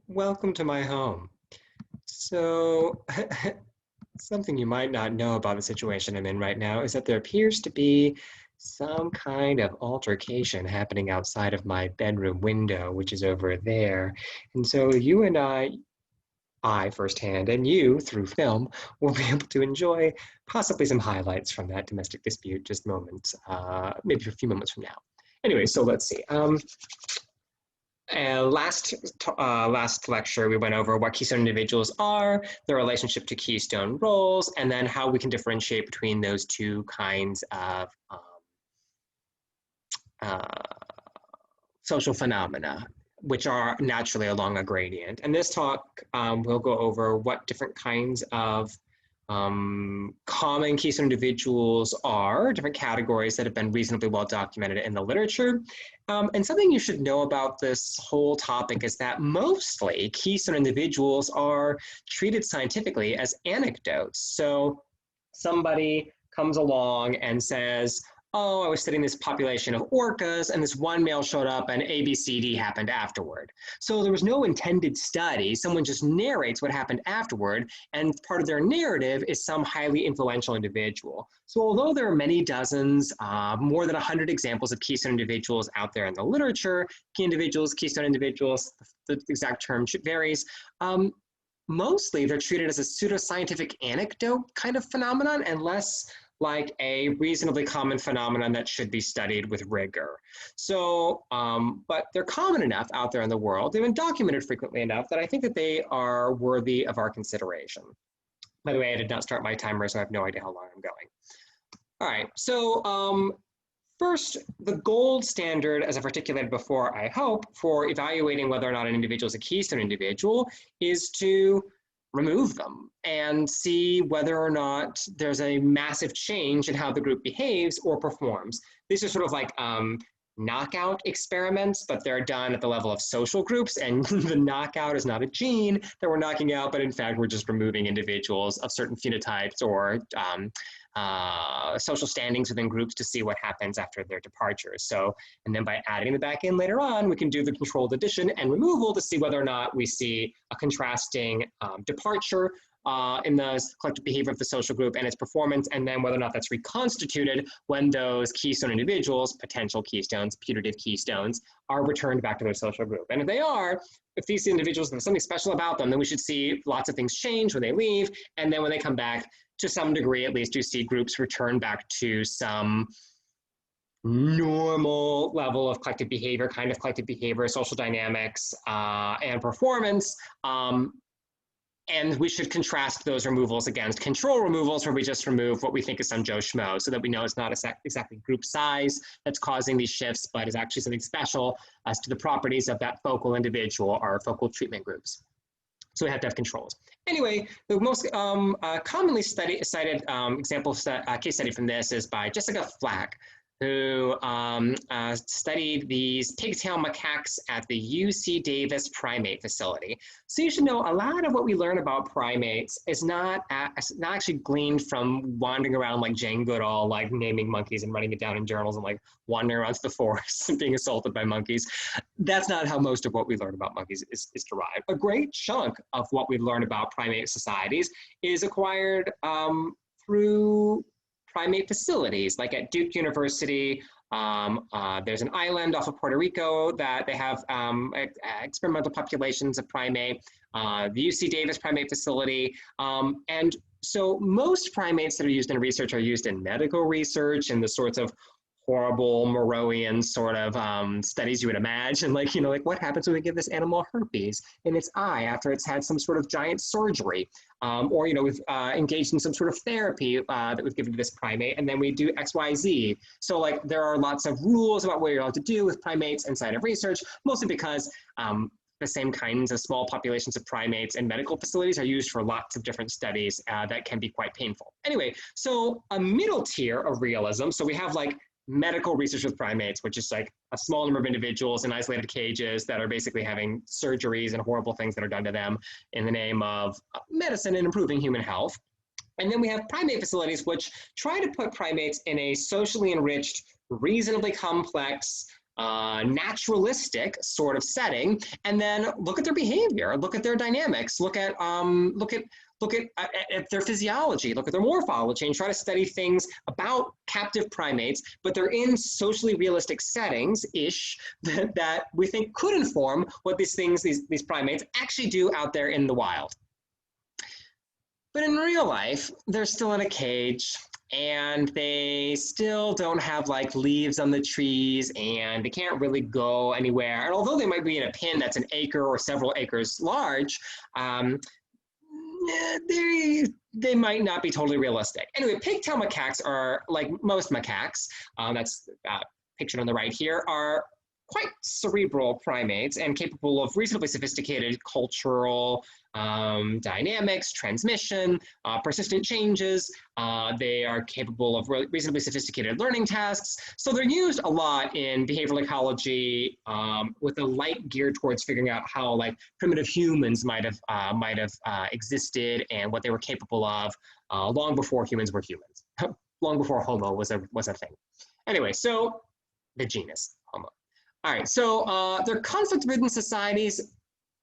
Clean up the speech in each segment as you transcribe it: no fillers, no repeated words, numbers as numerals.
Welcome to my home. So, something you might not know about the situation I'm in right now is that there appears to be some kind of altercation happening outside of my bedroom window, which is over there. And so you and I firsthand, and you through film, will be able to enjoy possibly some highlights from that domestic dispute just moments, maybe a few moments from now. Anyway, so let's see. Last lecture, we went over what Keystone individuals are, their relationship to Keystone roles, and then how we can differentiate between those two kinds of uh, social phenomena, which are naturally along a gradient. And this talk will go over what different kinds of common Keystone individuals are, different categories that have been reasonably well documented in the literature. And something you should know about this whole topic is that mostly Keystone individuals are treated scientifically as anecdotes. So somebody comes along and says, oh, I was studying this population of orcas and this one male showed up and ABCD happened afterward. So there was no intended study. Someone just narrates what happened afterward, and part of their narrative is some highly influential individual. So although there are many dozens, more than 100 examples of Keystone individuals out there in the literature, key individuals, Keystone individuals, the exact term varies, mostly they're treated as a pseudoscientific anecdote kind of phenomenon and less like a reasonably common phenomenon that should be studied with rigor. So, but they're common enough out there in the world. They've been documented frequently enough that I think that they are worthy of our consideration. By the way, I did not start my timer, so I have no idea how long I'm going. All right, so first, the gold standard, as I've articulated before, I hope, for evaluating whether or not an individual is a Keystone individual is to remove them and see whether or not there's a massive change in how the group behaves or performs. These are sort of like knockout experiments, but they're done at the level of social groups, and the knockout is not a gene that we're knocking out, but in fact, we're just removing individuals of certain phenotypes or social standings within groups to see what happens after their departures. So, and then by adding them back in later on, we can do the controlled addition and removal to see whether or not we see a contrasting departure in the collective behavior of the social group and its performance, and then whether or not that's reconstituted when those keystone individuals, potential keystones, putative keystones, are returned back to their social group. And if they are, if these individuals, there's something special about them, then we should see lots of things change when they leave, and then when they come back, to some degree at least, you see groups return back to some normal level of collective behavior, kind of collective behavior, social dynamics, and performance. And we should contrast those removals against control removals where we just remove what we think is some Joe Schmo so that we know it's not exactly group size that's causing these shifts, but is actually something special as to the properties of that focal individual or focal treatment groups. So we have to have controls. Anyway, the most commonly cited case study from this is by Jessica Flack, who studied these pigtail macaques at the UC Davis primate facility. So you should know a lot of what we learn about primates is not actually gleaned from wandering around like Jane Goodall, like naming monkeys and writing it down in journals and like wandering around the forest and being assaulted by monkeys. That's not how most of what we learn about monkeys is derived. A great chunk of what we learn about primate societies is acquired through primate facilities, like at Duke University. There's an island off of Puerto Rico that they have experimental populations of primate, the UC Davis primate facility. And so most primates that are used in research are used in medical research and the sorts of horrible Monroean sort of studies you would imagine, like, like what happens when we give this animal herpes in its eye after it's had some sort of giant surgery, or, we've engaged in some sort of therapy that we've given to this primate, and then we do X, Y, Z. So like there are lots of rules about what you're allowed to do with primates inside of research, mostly because the same kinds of small populations of primates and medical facilities are used for lots of different studies that can be quite painful. Anyway, so a middle tier of realism, so we have like medical research with primates, which is like a small number of individuals in isolated cages that are basically having surgeries and horrible things that are done to them in the name of medicine and improving human health. And then we have primate facilities, which try to put primates in a socially enriched, reasonably complex naturalistic sort of setting, and then look at their behavior, look at their dynamics, look at their physiology, look at their morphology, and try to study things about captive primates, but they're in socially realistic settings-ish that we think could inform what these primates actually do out there in the wild. But in real life, they're still in a cage, and they still don't have like leaves on the trees, and they can't really go anywhere. And although they might be in a pen that's an acre or several acres large, they might not be totally realistic. Anyway, pigtail macaques are, like most macaques, that's pictured on the right here, are quite cerebral primates and capable of reasonably sophisticated cultural dynamics, transmission, persistent changes. They are capable of reasonably sophisticated learning tasks. So they're used a lot in behavioral ecology with a light geared towards figuring out how like primitive humans might have existed and what they were capable of long before humans were humans, long before Homo was a thing. Anyway, so the genus Homo. All right, so they're conflict-ridden societies,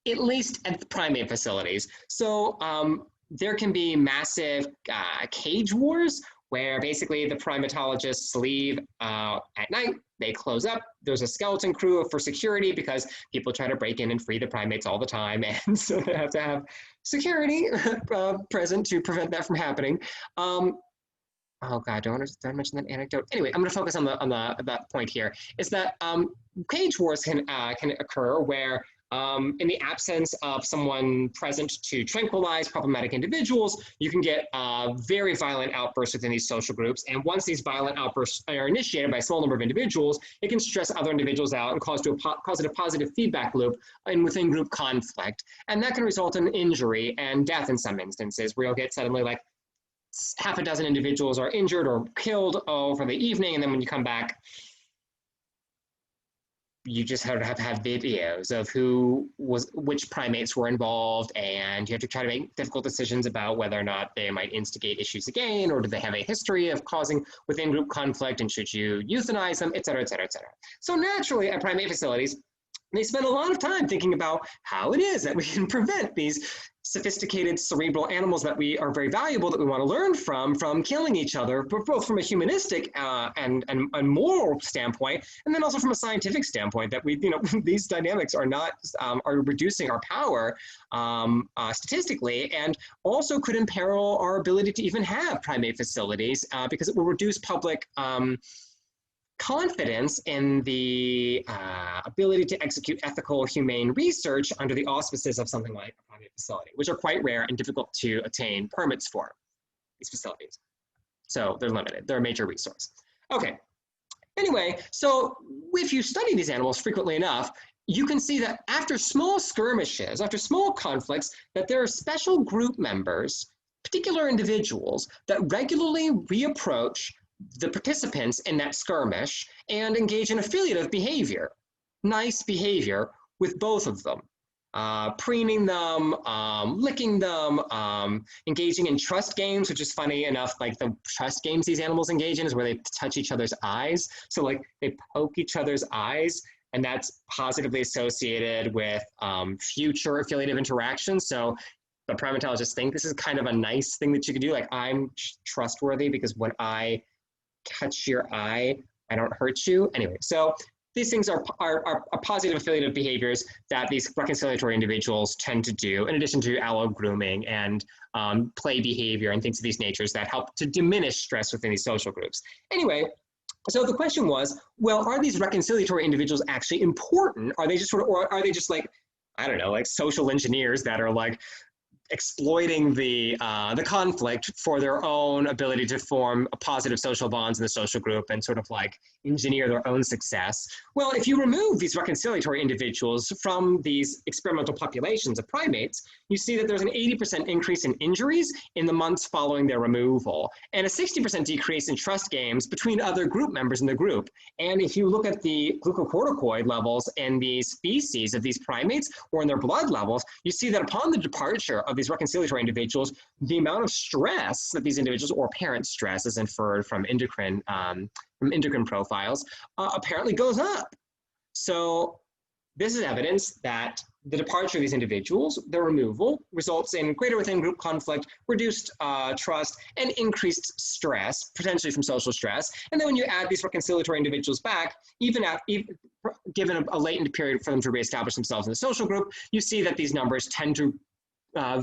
at least at the primate facilities. So there can be massive cage wars where basically the primatologists leave at night, they close up, there's a skeleton crew for security because people try to break in and free the primates all the time, and so they have to have security present to prevent that from happening. Oh God, did I mention that anecdote? Anyway, I'm going to focus on that point here. Is that cage wars can occur where, in the absence of someone present to tranquilize problematic individuals, you can get very violent outbursts within these social groups. And once these violent outbursts are initiated by a small number of individuals, it can stress other individuals out and cause it a positive feedback loop and within group conflict. And that can result in injury and death in some instances, where you'll get suddenly like half a dozen individuals are injured or killed over the evening, and then when you come back, you just have to have videos of which primates were involved, and you have to try to make difficult decisions about whether or not they might instigate issues again, or do they have a history of causing within group conflict, and should you euthanize them, et cetera, et cetera, et cetera. So naturally, at primate facilities, they spend a lot of time thinking about how it is that we can prevent these sophisticated cerebral animals that we are very valuable, that we want to learn from killing each other, but both from a humanistic and moral standpoint, and then also from a scientific standpoint, that these dynamics are not are reducing our power statistically, and also could imperil our ability to even have primate facilities because it will reduce public confidence in the ability to execute ethical, humane research under the auspices of something like a primate facility, which are quite rare and difficult to attain permits for, these facilities. So they're limited. They're a major resource. Okay. Anyway, so if you study these animals frequently enough, you can see that after small skirmishes, after small conflicts, that there are special group members, particular individuals, that regularly reapproach the participants in that skirmish and engage in affiliative behavior, nice behavior with both of them, preening them, licking them, engaging in trust games, which is funny enough, like the trust games these animals engage in is where they touch each other's eyes. So like they poke each other's eyes, and that's positively associated with future affiliative interactions. So the primatologists think this is kind of a nice thing that you could do. Like, I'm trustworthy because when I touch your eye, I don't hurt you. Anyway, so these things are positive affiliative behaviors that these reconciliatory individuals tend to do, in addition to allo-grooming and play behavior and things of these natures that help to diminish stress within these social groups. Anyway, so the question was, well, are these reconciliatory individuals actually important? Are they just or are they just like, I don't know, like social engineers that are like exploiting the conflict for their own ability to form positive social bonds in the social group and sort of like engineer their own success? Well, if you remove these reconciliatory individuals from these experimental populations of primates, you see that there's an 80% increase in injuries in the months following their removal, and a 60% decrease in trust games between other group members in the group. And if you look at the glucocorticoid levels in these species of these primates or in their blood levels, you see that upon the departure of these reconciliatory individuals, the amount of stress that these individuals, or parent stress as inferred from endocrine profiles, apparently goes up. So this is evidence that the departure of these individuals, their removal, results in greater within-group conflict, reduced trust, and increased stress, potentially from social stress. And then when you add these reconciliatory individuals back, even given a latent period for them to reestablish themselves in the social group, you see that these numbers tend to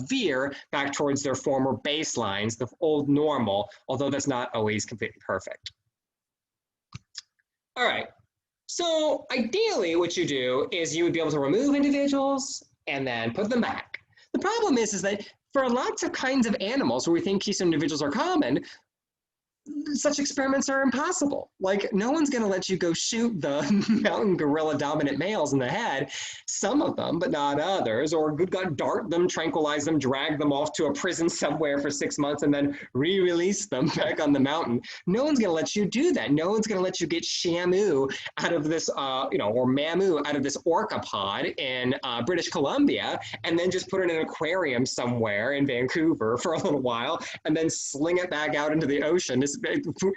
veer back towards their former baselines, the old normal, although that's not always completely perfect. All right. So ideally, what you do is you would be able to remove individuals and then put them back. The problem is that for lots of kinds of animals where we think keystone individuals are common, such experiments are impossible. Like, no one's going to let you go shoot the mountain gorilla dominant males in the head, some of them, but not others, or good God, dart them, tranquilize them, drag them off to a prison somewhere for 6 months and then re-release them back on the mountain. No one's going to let you do that. No one's going to let you get Shamu out of this, or Mamu out of this orca pod in British Columbia and then just put it in an aquarium somewhere in Vancouver for a little while and then sling it back out into the ocean,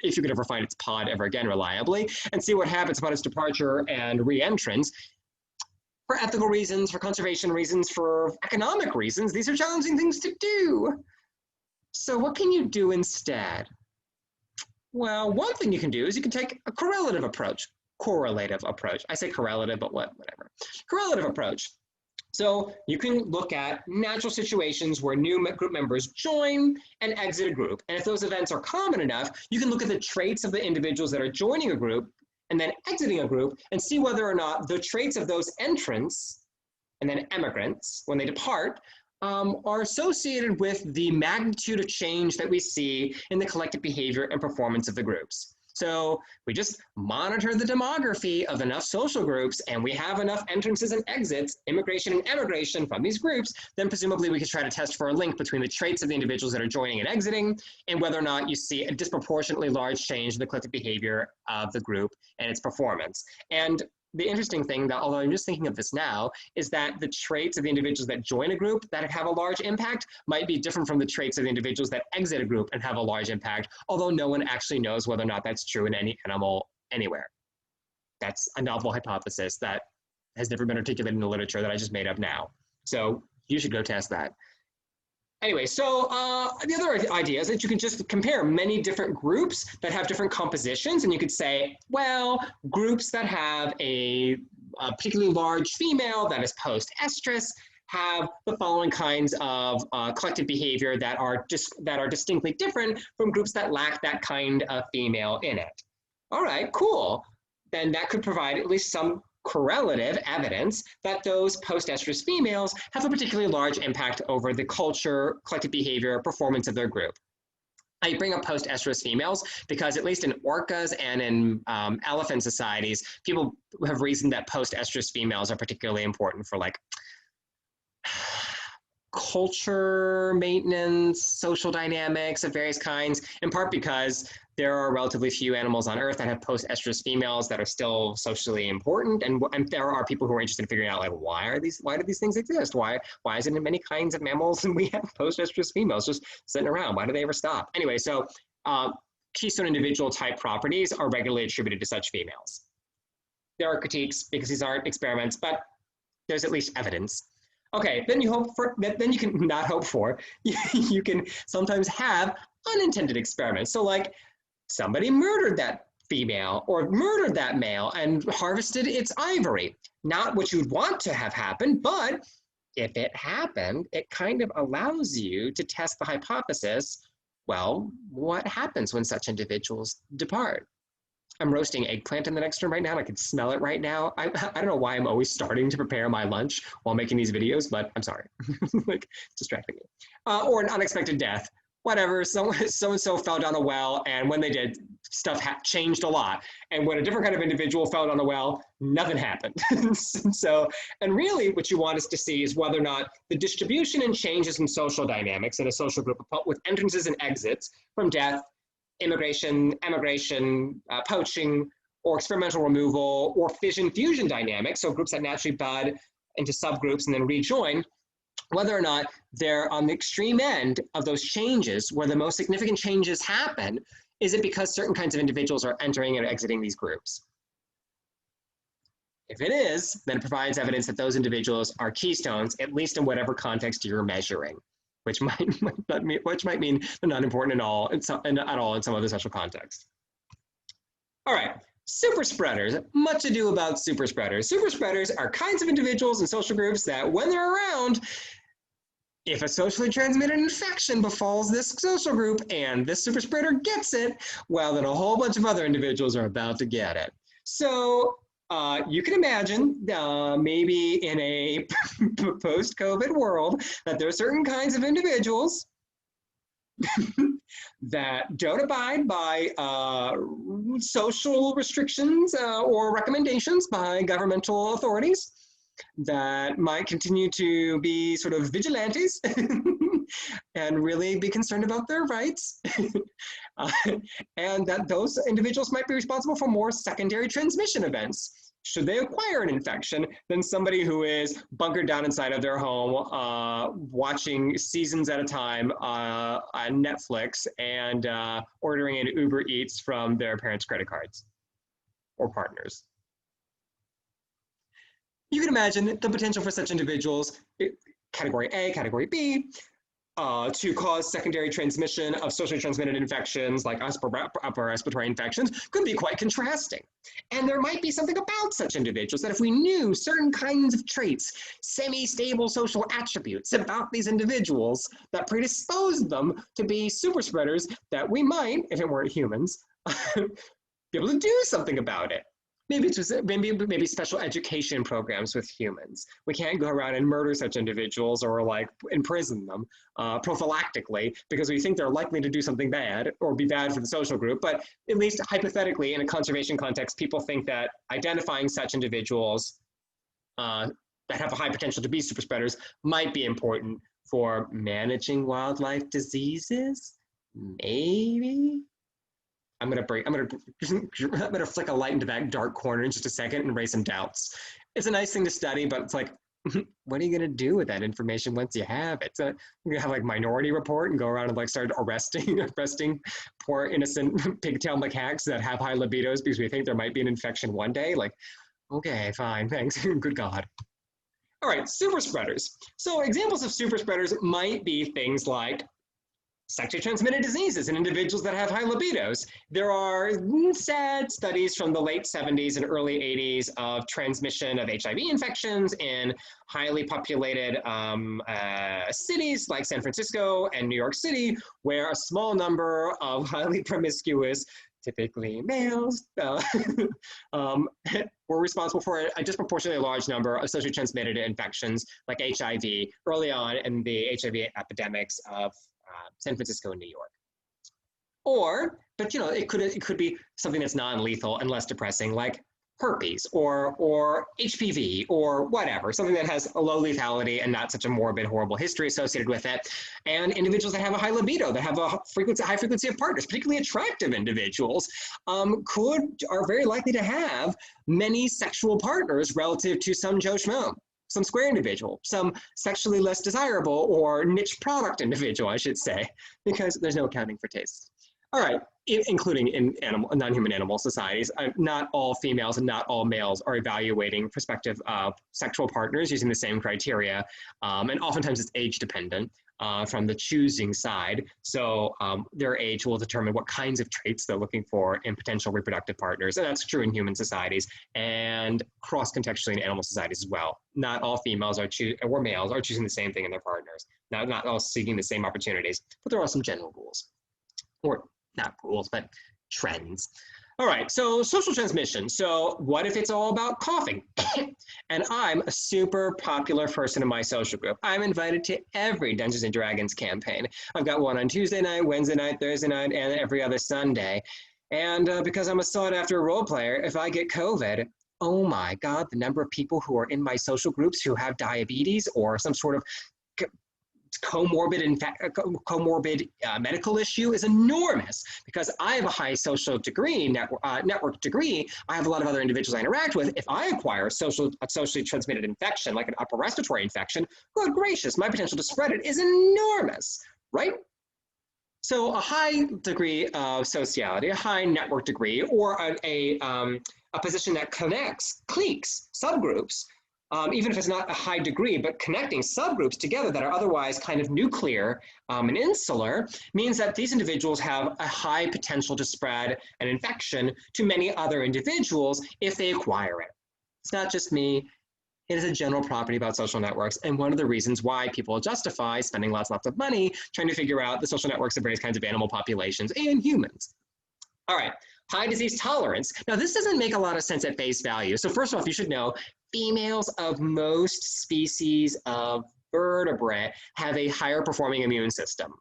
if you could ever find its pod ever again reliably, and see what happens upon its departure and re-entrance. For ethical reasons, for conservation reasons, for economic reasons, these are challenging things to do. So what can you do instead? Well, one thing you can do is you can take a correlative approach. I say correlative, but whatever. Correlative approach. So you can look at natural situations where new group members join and exit a group. And if those events are common enough, you can look at the traits of the individuals that are joining a group and then exiting a group and see whether or not the traits of those entrants and then emigrants, when they depart, are associated with the magnitude of change that we see in the collective behavior and performance of the groups. So we just monitor the demography of enough social groups and we have enough entrances and exits, immigration and emigration from these groups, then presumably we could try to test for a link between the traits of the individuals that are joining and exiting and whether or not you see a disproportionately large change in the collective behavior of the group and its performance. And the interesting thing, that although I'm just thinking of this now, is that the traits of the individuals that join a group that have a large impact might be different from the traits of the individuals that exit a group and have a large impact, although no one actually knows whether or not that's true in any animal anywhere. That's a novel hypothesis that has never been articulated in the literature that I just made up now. So you should go test that. Anyway, so the other idea is that you can just compare many different groups that have different compositions, and you could say, well, groups that have a particularly large female that is post-estrus have the following kinds of collective behavior that are distinctly different from groups that lack that kind of female in it. All right, cool. Then that could provide at least some correlative evidence that those post-estrus females have a particularly large impact over the culture, collective behavior, performance of their group. I bring up post-estrus females because at least in orcas and in elephant societies, people have reasoned that post-estrus females are particularly important for like culture maintenance, social dynamics of various kinds, in part because there are relatively few animals on Earth that have post-estrus females that are still socially important, and there are people who are interested in figuring out like why do these things exist? Why is it in many kinds of mammals and we have post-estrus females just sitting around? Why do they ever stop? Anyway, so keystone individual type properties are regularly attributed to such females. There are critiques because these aren't experiments, but there's at least evidence. Okay, then you can not hope for, you can sometimes have unintended experiments. So like somebody murdered that female or murdered that male and harvested its ivory. Not what you'd want to have happened, but if it happened, it kind of allows you to test the hypothesis, well, what happens when such individuals depart? I'm roasting eggplant in the next room right now. I can smell it right now. I don't know why I'm always starting to prepare my lunch while making these videos, but I'm sorry, like distracting me. Or an unexpected death, whatever. So-and-so fell down a well, and when they did, stuff changed a lot. And when a different kind of individual fell down a well, nothing happened. And really what you want us to see is whether or not the distribution and changes in social dynamics in a social group with entrances and exits from death, immigration, emigration, poaching, or experimental removal, or fission-fusion dynamics, so groups that naturally bud into subgroups and then rejoin, whether or not they're on the extreme end of those changes, where the most significant changes happen, is it because certain kinds of individuals are entering and exiting these groups? If it is, then it provides evidence that those individuals are keystones, at least in whatever context you're measuring, which might mean they're not important at all in some other social context. All right, super spreaders. Much ado about super spreaders. Super spreaders are kinds of individuals and social groups that, when they're around, if a socially transmitted infection befalls this social group and this super spreader gets it, well, then a whole bunch of other individuals are about to get it. So you can imagine maybe in a post-COVID world that there are certain kinds of individuals that don't abide by social restrictions or recommendations by governmental authorities, that might continue to be sort of vigilantes and really be concerned about their rights. And that those individuals might be responsible for more secondary transmission events should they acquire an infection than somebody who is bunkered down inside of their home, watching seasons at a time on Netflix and ordering in Uber Eats from their parents' credit cards or partners. You can imagine the potential for such individuals, category A, category B, to cause secondary transmission of socially transmitted infections like upper respiratory infections could be quite contrasting. And there might be something about such individuals that if we knew certain kinds of traits, semi-stable social attributes about these individuals that predisposed them to be super spreaders, that we might, if it weren't humans, be able to do something about it. Maybe special education programs with humans. We can't go around and murder such individuals or like imprison them prophylactically because we think they're likely to do something bad or be bad for the social group. But at least hypothetically, in a conservation context, people think that identifying such individuals that have a high potential to be super spreaders might be important for managing wildlife diseases. Maybe. I'm gonna flick a light into that dark corner in just a second and raise some doubts. It's a nice thing to study, but it's like, what are you gonna do with that information once you have it? So you're gonna have like Minority Report and go around and like start arresting poor innocent pigtail macaques that have high libidos because we think there might be an infection one day. Like, okay, fine, thanks, good God. All right, super spreaders. So examples of super spreaders might be things like sexually transmitted diseases in individuals that have high libidos. There are sad studies from the late 70s and early 80s of transmission of HIV infections in highly populated cities like San Francisco and New York City, where a small number of highly promiscuous, typically males, were responsible for a disproportionately large number of socially transmitted infections like HIV early on in the HIV epidemics of San Francisco and New York. But it could be something that's non-lethal and less depressing, like herpes or HPV or whatever, something that has a low lethality and not such a morbid, horrible history associated with it. And individuals that have a high libido, that have a high frequency of partners, particularly attractive individuals, are very likely to have many sexual partners relative to some Joe Schmo, some square individual, some sexually less desirable or niche product individual, I should say, because there's no accounting for tastes. All right, including in non-human animal societies, not all females and not all males are evaluating prospective sexual partners using the same criteria, and oftentimes it's age dependent from the choosing side. So their age will determine what kinds of traits they're looking for in potential reproductive partners, and that's true in human societies and cross-contextually in animal societies as well. Not all females or males are choosing the same thing in their partners. Not all seeking the same opportunities, but there are some general rules. Or not rules, but trends. All right, so social transmission. So what if it's all about coughing? And I'm a super popular person in my social group. I'm invited to every Dungeons & Dragons campaign. I've got one on Tuesday night, Wednesday night, Thursday night, and every other Sunday. And because I'm a sought-after role player, if I get COVID, oh my God, the number of people who are in my social groups who have diabetes or some sort of comorbid medical issue is enormous, because I have a high social degree, network degree. I have a lot of other individuals I interact with. If I acquire a socially transmitted infection, like an upper respiratory infection, good gracious, my potential to spread it is enormous, right? So a high degree of sociality, a high network degree, or a position that connects cliques, subgroups, even if it's not a high degree, but connecting subgroups together that are otherwise kind of nuclear and insular, means that these individuals have a high potential to spread an infection to many other individuals if they acquire it. It's not just me. It is a general property about social networks, and one of the reasons why people justify spending lots and lots of money trying to figure out the social networks of various kinds of animal populations and humans. All right, high disease tolerance. Now, this doesn't make a lot of sense at face value. So first off, you should know females of most species of vertebrate have a higher performing immune system.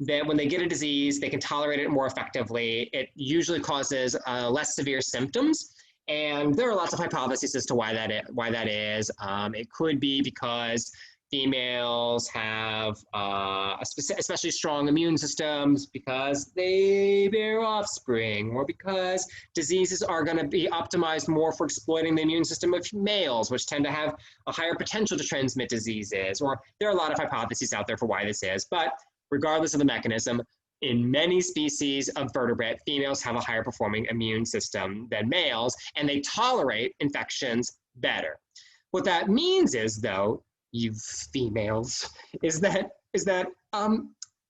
That when they get a disease, they can tolerate it more effectively. It usually causes less severe symptoms. And there are lots of hypotheses as to why that is. It could be because females have especially strong immune systems because they bear offspring, or because diseases are going to be optimized more for exploiting the immune system of males, which tend to have a higher potential to transmit diseases. Or there are a lot of hypotheses out there for why this is. But regardless of the mechanism, in many species of vertebrate, females have a higher performing immune system than males, and they tolerate infections better. What that means is, though, you females, is that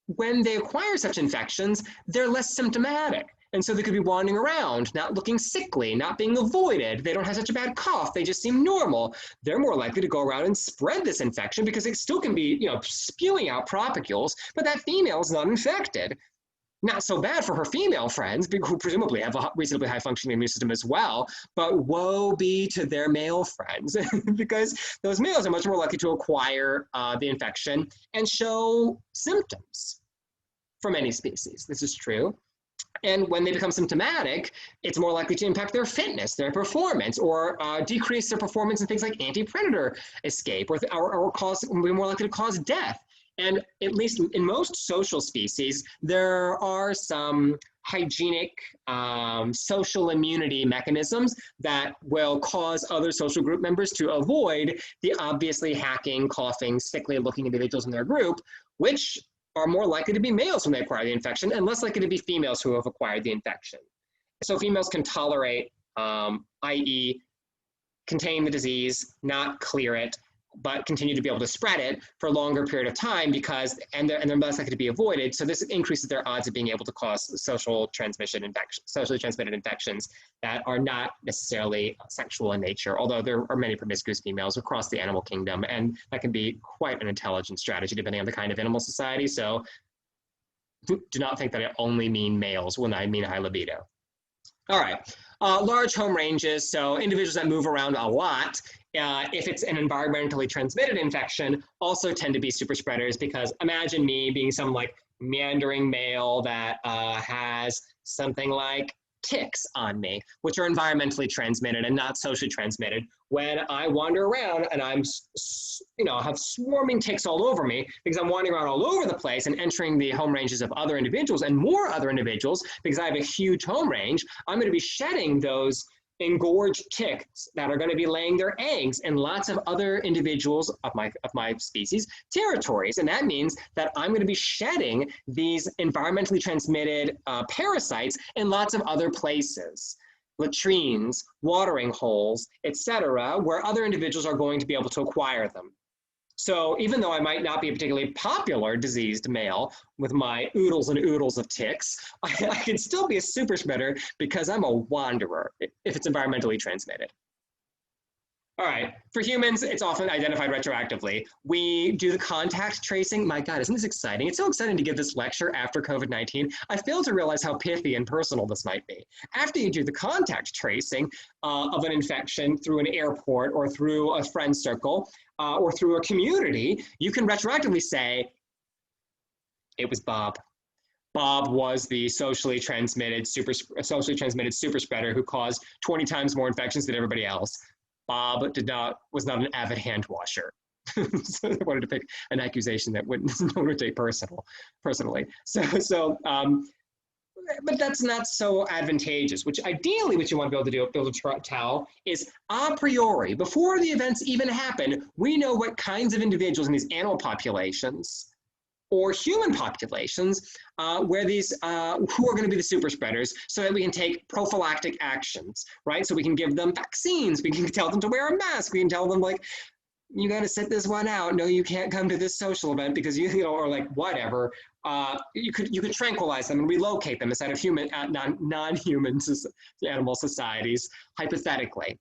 when they acquire such infections, they're less symptomatic. And so they could be wandering around, not looking sickly, not being avoided. They don't have such a bad cough. They just seem normal. They're more likely to go around and spread this infection because it still can be, spewing out propagules, but that female is not infected. Not so bad for her female friends, who presumably have a reasonably high functioning immune system as well, but woe be to their male friends because those males are much more likely to acquire the infection and show symptoms from any species. This is true. And when they become symptomatic, it's more likely to impact their fitness, their performance, or decrease their performance in things like anti-predator escape, or be more likely to cause death. And at least in most social species, there are some hygienic social immunity mechanisms that will cause other social group members to avoid the obviously hacking, coughing, sickly-looking individuals in their group, which are more likely to be males when they acquire the infection and less likely to be females who have acquired the infection. So females can tolerate, i.e. contain the disease, not clear it, but continue to be able to spread it for a longer period of time and they're less likely to be avoided. So this increases their odds of being able to cause socially transmitted infections that are not necessarily sexual in nature, although there are many promiscuous females across the animal kingdom, and that can be quite an intelligent strategy depending on the kind of animal society. So do not think that I only mean males when I mean high libido. All right, large home ranges, so individuals that move around a lot, if it's an environmentally transmitted infection, also tend to be super spreaders, because imagine me being some like meandering male that has something like ticks on me, which are environmentally transmitted and not socially transmitted. When I wander around and I'm, have swarming ticks all over me because I'm wandering around all over the place and entering the home ranges of other individuals and more other individuals because I have a huge home range, I'm going to be shedding those engorged ticks that are going to be laying their eggs in lots of other individuals of my species territories. And that means that I'm going to be shedding these environmentally transmitted parasites in lots of other places, latrines, watering holes, etc., where other individuals are going to be able to acquire them. So even though I might not be a particularly popular diseased male with my oodles and oodles of ticks, I can still be a super spreader because I'm a wanderer if it's environmentally transmitted. All right, for humans, it's often identified retroactively. We do the contact tracing. My God, isn't this exciting? It's so exciting to give this lecture after COVID-19. I failed to realize how pithy and personal this might be. After you do the contact tracing of an infection through an airport or through a friend circle or through a community, you can retroactively say, it was Bob. Bob was the socially transmitted super spreader who caused 20 times more infections than everybody else. Bob was not an avid hand washer. So I wanted to pick an accusation that no one would take personally. But that's not so advantageous, which ideally what you want to be able to tell is a priori, before the events even happen, we know what kinds of individuals in these animal populations or human populations where these, who are going to be the super spreaders, so that we can take prophylactic actions, right? So we can give them vaccines, we can tell them to wear a mask, we can tell them like, you got to sit this one out. No, you can't come to this social event because you know, or like whatever. You could tranquilize them and relocate them instead of human non-human animal societies, hypothetically.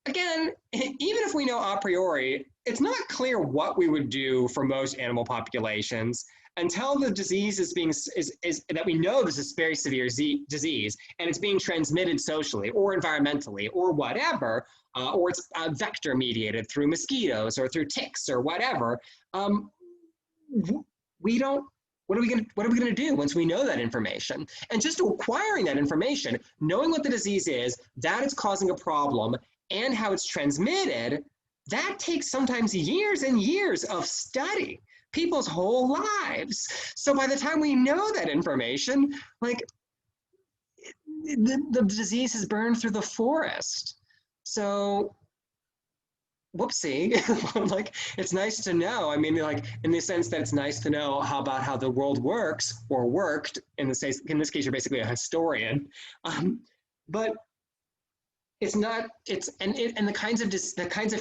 Again, even if we know a priori, it's not clear what we would do for most animal populations until the disease is that we know this is very severe disease and it's being transmitted socially or environmentally or whatever, or it's vector mediated through mosquitoes or through ticks or whatever. We don't. What are we going to do once we know that information? And just acquiring that information, knowing what the disease is, that it's causing a problem, and how it's transmitted, that takes sometimes years and years of study, people's whole lives. So by the time we know that information, like the disease has burned through the forest. So whoopsie, like it's nice to know. I mean, like in the sense that it's nice to know about how the world works or worked. In this case, you're basically a historian, but it's not. It's and the kinds of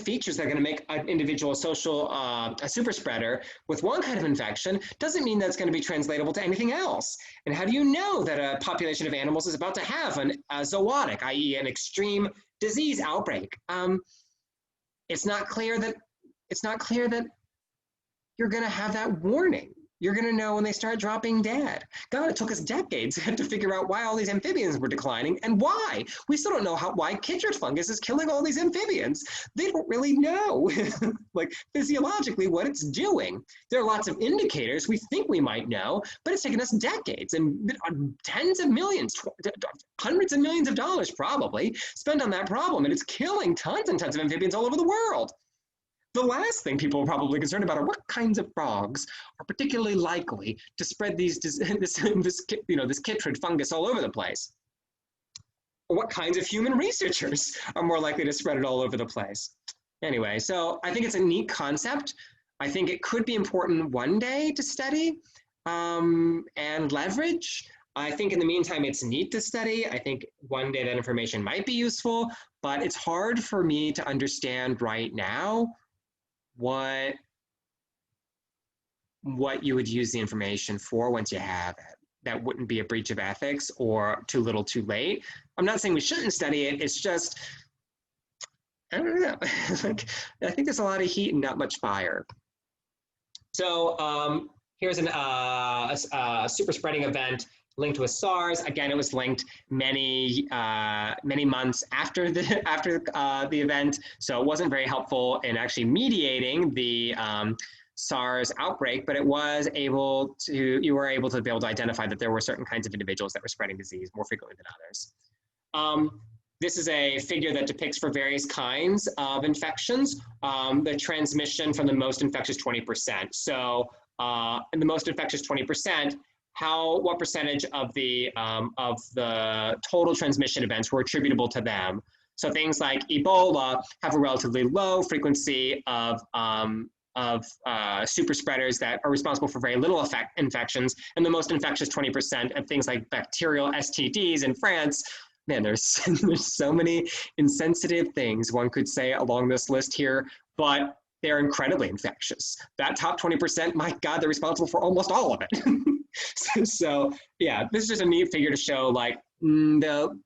features that are going to make an individual social a super spreader with one kind of infection doesn't mean that's going to be translatable to anything else. And how do you know that a population of animals is about to have a zoonotic, i.e., an extreme disease outbreak? It's not clear that you're going to have that warning. You're going to know when they start dropping dead. God, it took us decades to figure out why all these amphibians were declining and why. We still don't know why chytrid fungus is killing all these amphibians. They don't really know, like physiologically, what it's doing. There are lots of indicators we think we might know, but it's taken us decades and tens of millions, hundreds of millions of dollars probably spent on that problem, and it's killing tons and tons of amphibians all over the world. The last thing people are probably concerned about are what kinds of frogs are particularly likely to spread this chytrid fungus all over the place. Or what kinds of human researchers are more likely to spread it all over the place. Anyway, so I think it's a neat concept. I think it could be important one day to study and leverage. I think in the meantime, it's neat to study. I think one day that information might be useful, but it's hard for me to understand right now what you would use the information for once you have it. That wouldn't be a breach of ethics or too little too late. I'm not saying we shouldn't study it. It's just, I don't know. Like, I think there's a lot of heat and not much fire. So here's a super spreading event linked with SARS. Again, it was linked many months after the event, so it wasn't very helpful in actually mediating the SARS outbreak. But you were able to identify that there were certain kinds of individuals that were spreading disease more frequently than others. This is a figure that depicts for various kinds of infections the transmission from the most infectious 20%. So in the most infectious 20%. What percentage of the total transmission events were attributable to them? So things like Ebola have a relatively low frequency of super spreaders that are responsible for very little infections, and the most infectious 20% of things like bacterial STDs in France. Man, there's so many insensitive things one could say along this list here, but they're incredibly infectious. That top 20%, my God, they're responsible for almost all of it. So yeah, this is just a neat figure to show like the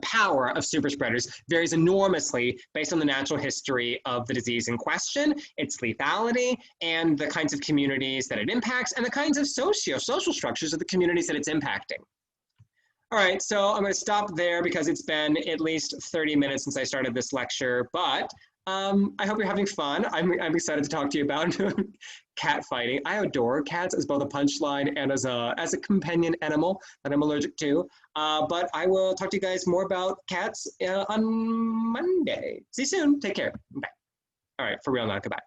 power of super spreaders varies enormously based on the natural history of the disease in question, its lethality, and the kinds of communities that it impacts, and the kinds of social structures of the communities that it's impacting. All right, so I'm going to stop there because it's been at least 30 minutes since I started this lecture, but I hope you're having fun. I'm excited to talk to you about cat fighting. I adore cats as both a punchline and as a companion animal that I'm allergic to. But I will talk to you guys more about cats on Monday. See you soon. Take care. Bye. All right, for real now. Goodbye.